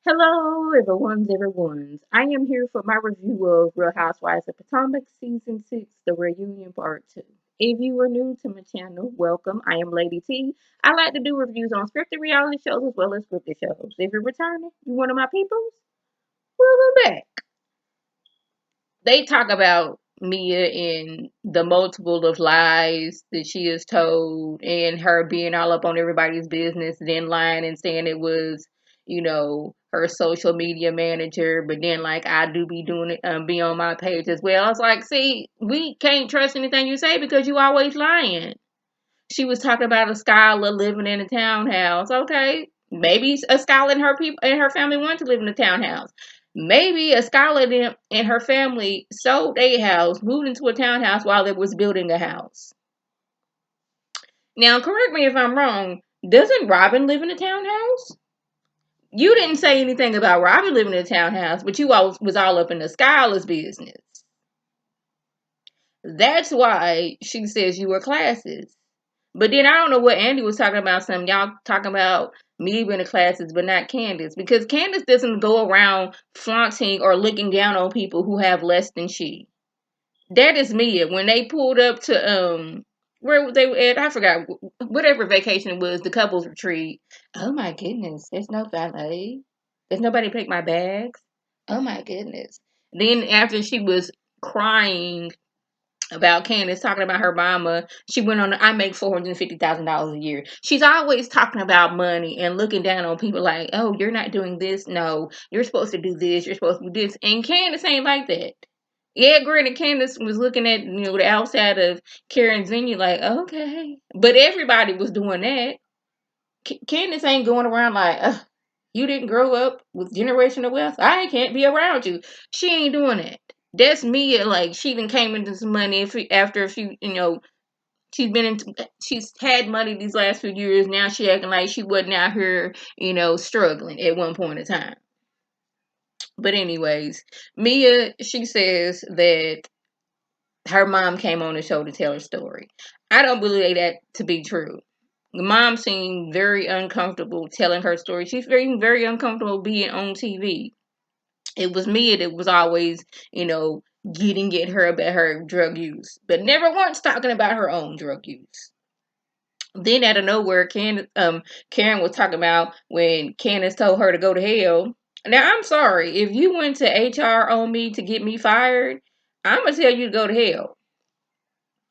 Hello, everyone's. I am here for my review of Real Housewives of Potomac Season 6, The Reunion Part 2. If you are new to my channel, welcome. I am Lady T. I like to do reviews on scripted reality shows as well as scripted shows. If you're returning, you one of my peoples, welcome back. They talk about Mia and the multiple of lies that she has told and her being all up on everybody's business, then lying and saying it was, her social media manager, but then like I do be doing it, be on my page as well. I was like, see, we can't trust anything you say because you always lying. She was talking about a Skylar living in a townhouse. Okay, maybe a Skylar and her people and her family wanted to live in a townhouse. Maybe a Skylar and her family sold a house, moved into a townhouse while they was building a house. Now, correct me if I'm wrong. Doesn't Robin live in a townhouse? You didn't say anything about Robin living in a townhouse, but you all was all up in the Skylar's business. That's why she says you were classes. But then I don't know what Andy was talking about. Something y'all talking about me being the classes, but not Candace, because Candace doesn't go around flaunting or looking down on people who have less than she. That is Mia. When they pulled up to where they were at, I forgot whatever vacation it was, the couples retreat. Oh my goodness, there's no valet. There's nobody to pick my bags. Oh my goodness. Then after she was crying about Candace talking about her mama. She went on, I make $450,000 a year. She's always talking about money and looking down on people like, oh, you're not doing this. No, you're supposed to do this. You're supposed to do this. And Candace ain't like that. Yeah, granted, Candace was looking at, the outside of Karen's venue like, okay. But everybody was doing that. Candace ain't going around like, you didn't grow up with generational wealth. I can't be around you. She ain't doing it. That's me. Like she even came into some money after a few, she's had money these last few years. Now she acting like she wasn't out here, struggling at one point in time. But anyways, Mia, she says that her mom came on the show to tell her story. I don't believe that to be true. The mom seemed very uncomfortable telling her story. She's very uncomfortable being on TV. It was Mia that was always, getting at her about her drug use, but never once talking about her own drug use. Then out of nowhere, Karen was talking about when Candace told her to go to hell. Now I'm sorry if you went to HR on me to get me fired. I'm gonna tell you to go to hell.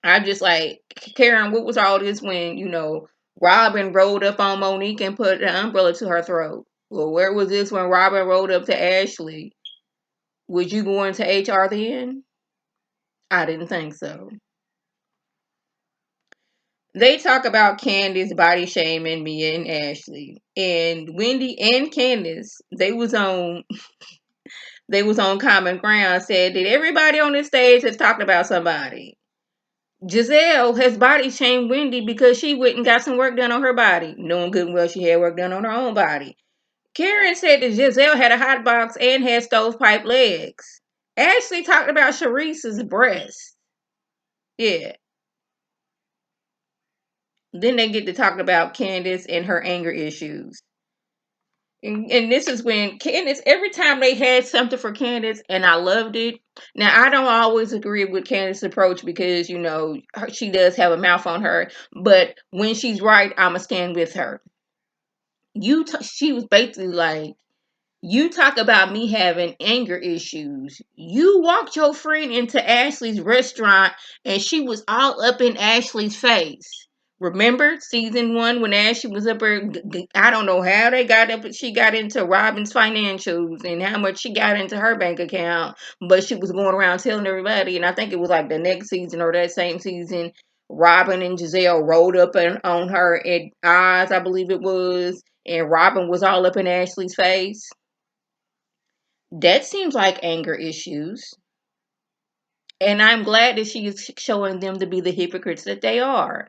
I'm just like, Karen, what was all this when, Robin rolled up on Monique and put an umbrella to her throat? Well, where was this when Robin rolled up to Ashley? Was you going to HR then? I didn't think so. They talk about Candace body shaming Mia and Ashley. And Wendy and Candace, they was on common ground, said that everybody on this stage has talked about somebody. Giselle has body shamed Wendy because she went and got some work done on her body, knowing good and well she had work done on her own body. Karen said that Giselle had a hot box and had stovepipe legs. Ashley talked about Sharice's breasts. Yeah. Then they get to talking about Candace and her anger issues. And this is when Candace, every time they had something for Candace, and I loved it. Now, I don't always agree with Candace's approach because, she does have a mouth on her. But when she's right, I'm going to stand with her. She was basically like, you talk about me having anger issues. You walked your friend into Ashley's restaurant and she was all up in Ashley's face. Remember season 1 when Ashley was up there? I don't know how they got up, but she got into Robin's financials and how much she got into her bank account. But she was going around telling everybody, and I think it was like the next season or that same season, Robin and Giselle rolled up on her at Oz, I believe it was, and Robin was all up in Ashley's face. That seems like anger issues. And I'm glad that she is showing them to be the hypocrites that they are.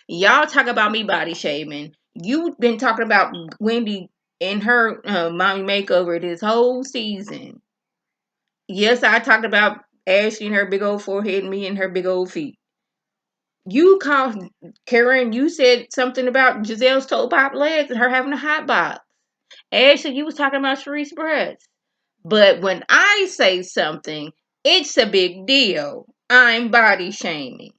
Y'all talk about me body shaming. You've been talking about Wendy and her mommy makeover this whole season. Yes, I talked about Ashley and her big old forehead and me and her big old feet. You called Karen, you said something about Giselle's toe pop legs and her having a hot box. Ashley, you was talking about Sharice's breasts. But when I say something, it's a big deal. I'm body shaming.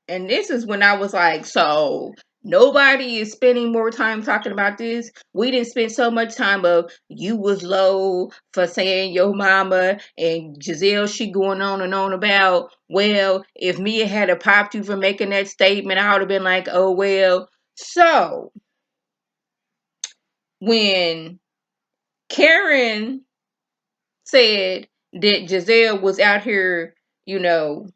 And this is when I was like, so nobody is spending more time talking about this. We didn't spend so much time of you was low for saying your mama and Giselle, she going on and on about, well, if Mia had a popped you for making that statement, I would have been like, oh, well. So when Karen said that Giselle was out here, you know,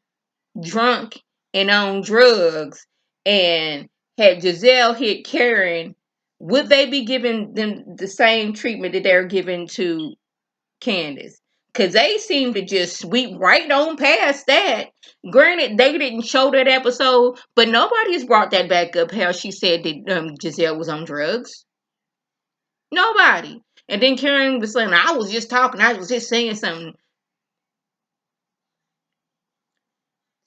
drunk and on drugs, and had Giselle hit Karen, would they be giving them the same treatment that they're giving to Candace? Because they seem to just sweep right on past that. Granted, they didn't show that episode, but nobody's brought that back up, how she said that Giselle was on drugs. Nobody. And then Karen was saying, I was just talking, I was just saying something.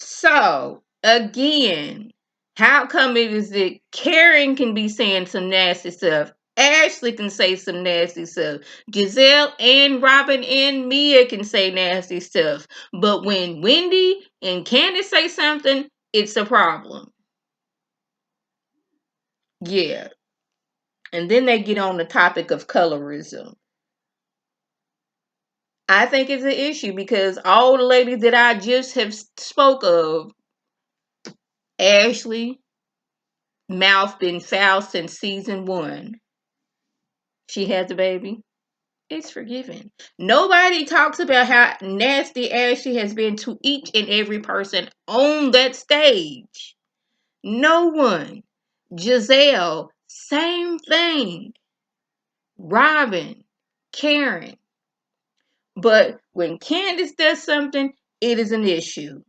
So, again, how come it is that Karen can be saying some nasty stuff? Ashley can say some nasty stuff. Giselle and Robin and Mia can say nasty stuff. But when Wendy and Candace say something, it's a problem. Yeah. And then they get on the topic of colorism. I think it's an issue because all the ladies that I just have spoke of, Ashley, mouth been foul since season 1. She has a baby. It's forgiven. Nobody talks about how nasty Ashley has been to each and every person on that stage. No one. Giselle, same thing. Robin, Karen. But when Candace does something, it is an issue.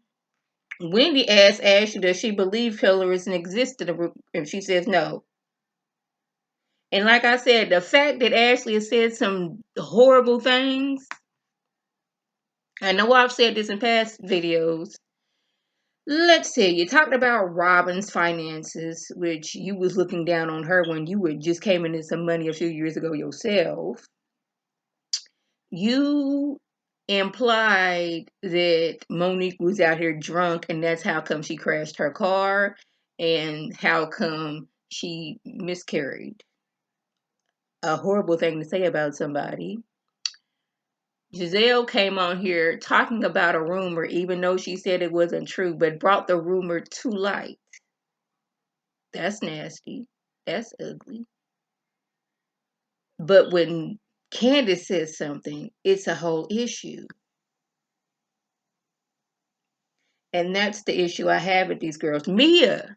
Wendy asks Ashley, does she believe colorism existed? And she says no. And like I said, the fact that Ashley has said some horrible things, I know I've said this in past videos. Let's see, you talked about Robin's finances, which you was looking down on her when you just came into some money a few years ago yourself. You implied that Monique was out here drunk and that's how come she crashed her car and how come she miscarried. A horrible thing to say about somebody. Giselle came on here talking about a rumor, even though she said it wasn't true, but brought the rumor to light. That's nasty. That's ugly. But when Candace says something, it's a whole issue. And that's the issue I have with these girls. Mia,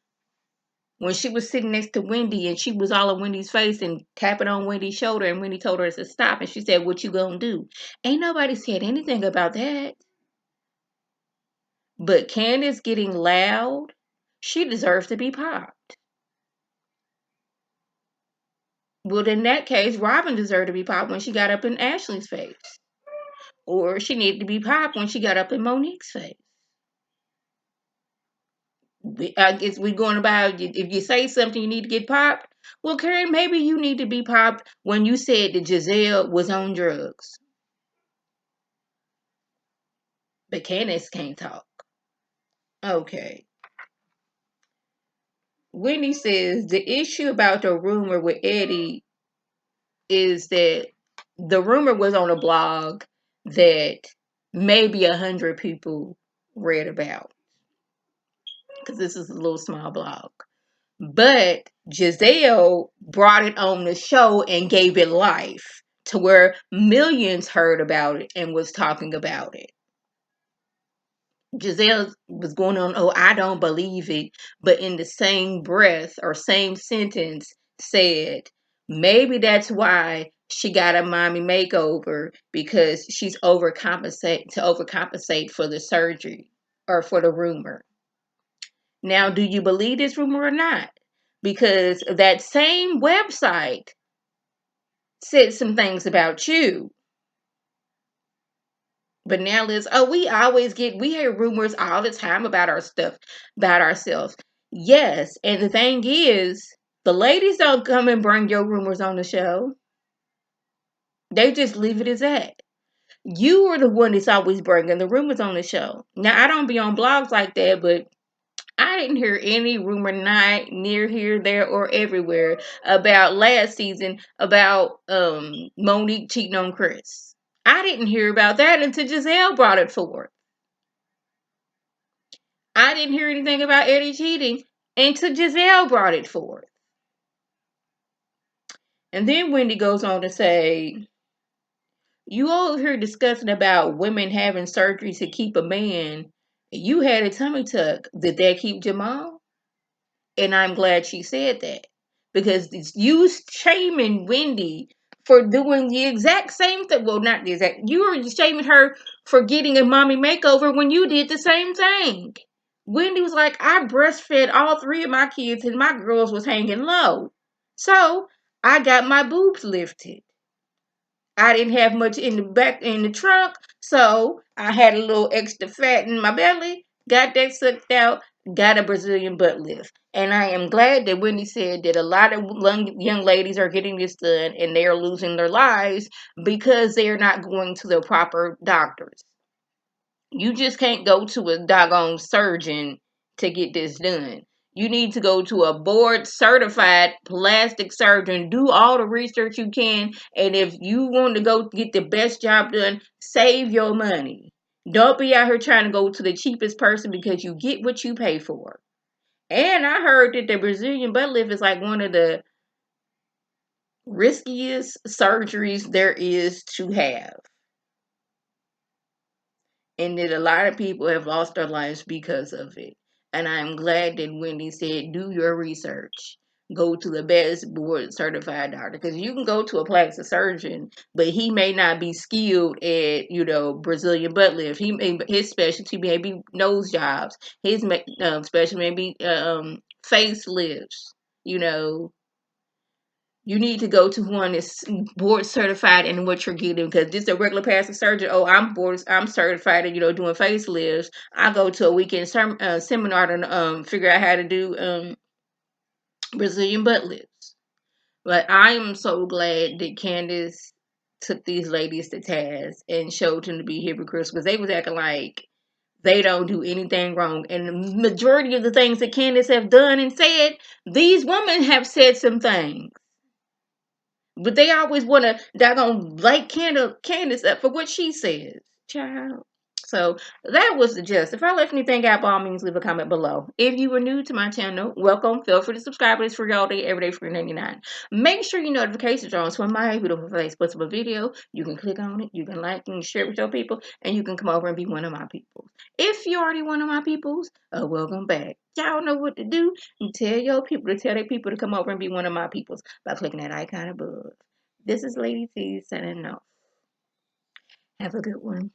when she was sitting next to Wendy and she was all in Wendy's face and tapping on Wendy's shoulder, and Wendy told her to stop, and she said, what you gonna do? Ain't nobody said anything about that. But Candace getting loud, she deserves to be popped. Well, in that case, Robin deserved to be popped when she got up in Ashley's face. Or she needed to be popped when she got up in Monique's face. I guess we're going about, if you say something, you need to get popped. Well, Karen, maybe you need to be popped when you said that Giselle was on drugs. But Candace can't talk. Okay. Wendy says the issue about the rumor with Eddie is that the rumor was on a blog that maybe 100 people read about, because this is a little small blog. But Giselle brought it on the show and gave it life to where millions heard about it and was talking about it. Giselle was going on, oh, I don't believe it, but in the same breath or same sentence said, maybe that's why she got a mommy makeover, because she's overcompensate for the surgery or for the rumor. Now, do you believe this rumor or not? Because that same website said some things about you. But now, Liz, we hear rumors all the time about our stuff, about ourselves. Yes, and the thing is, the ladies don't come and bring your rumors on the show. They just leave it as that. You are the one that's always bringing the rumors on the show. Now, I don't be on blogs like that, but I didn't hear any rumor not near here, there, or everywhere about last season about Monique cheating on Chris. I didn't hear about that until Giselle brought it forward. I didn't hear anything about Eddie cheating until Giselle brought it forward. And then Wendy goes on to say, you all here discussing about women having surgery to keep a man. You had a tummy tuck. Did that keep Jamal? And I'm glad she said that. Because it's you shaming Wendy for doing the exact same thing. Well, not the exact. You were shaming her for getting a mommy makeover when you did the same thing. Wendy was like, I breastfed all three of my kids and my girls was hanging low. So I got my boobs lifted. I didn't have much in the back in the trunk, so I had a little extra fat in my belly. Got that sucked out. Got a Brazilian butt lift, and I am glad that Wendy said that a lot of young ladies are getting this done, and they are losing their lives because they are not going to the proper doctors. You just can't go to a doggone surgeon to get this done. You need to go to a board certified plastic surgeon, do all the research you can, and if you want to go get the best job done, save your money. Don't be out here trying to go to the cheapest person because you get what you pay for. And I heard that the Brazilian butt lift is like one of the riskiest surgeries there is to have. And that a lot of people have lost their lives because of it. And I'm glad that Wendy said, do your research. Go to the best board certified doctor. Because you can go to a plastic surgeon, but he may not be skilled at, Brazilian butt lift. His specialty may be nose jobs. His specialty may be facelifts. You know, you need to go to one that's board certified in what you're getting, because this is a regular plastic surgeon. Oh, I'm certified in doing facelifts. I go to a weekend seminar to figure out how to do Brazilian butt lifts. But I am so glad that Candace took these ladies to task and showed them to be hypocrites, because they was acting like they don't do anything wrong. And the majority of the things that Candace have done and said, these women have said some things. But they always want to doggone like Candace up for what she says. Child. So that was the gist. If I left anything out, by all means, leave a comment below. If you were new to my channel, welcome. Feel free to subscribe. It's free all day, every day, free 99. Make sure your notifications are on. So when my beautiful face puts up a video, you can click on it, you can like and share it with your people, and you can come over and be one of my people. If you're already one of my peoples, welcome back. Y'all know what to do. And tell your people to tell their people to come over and be one of my peoples by clicking that icon above. This is Lady T signing off. Have a good one.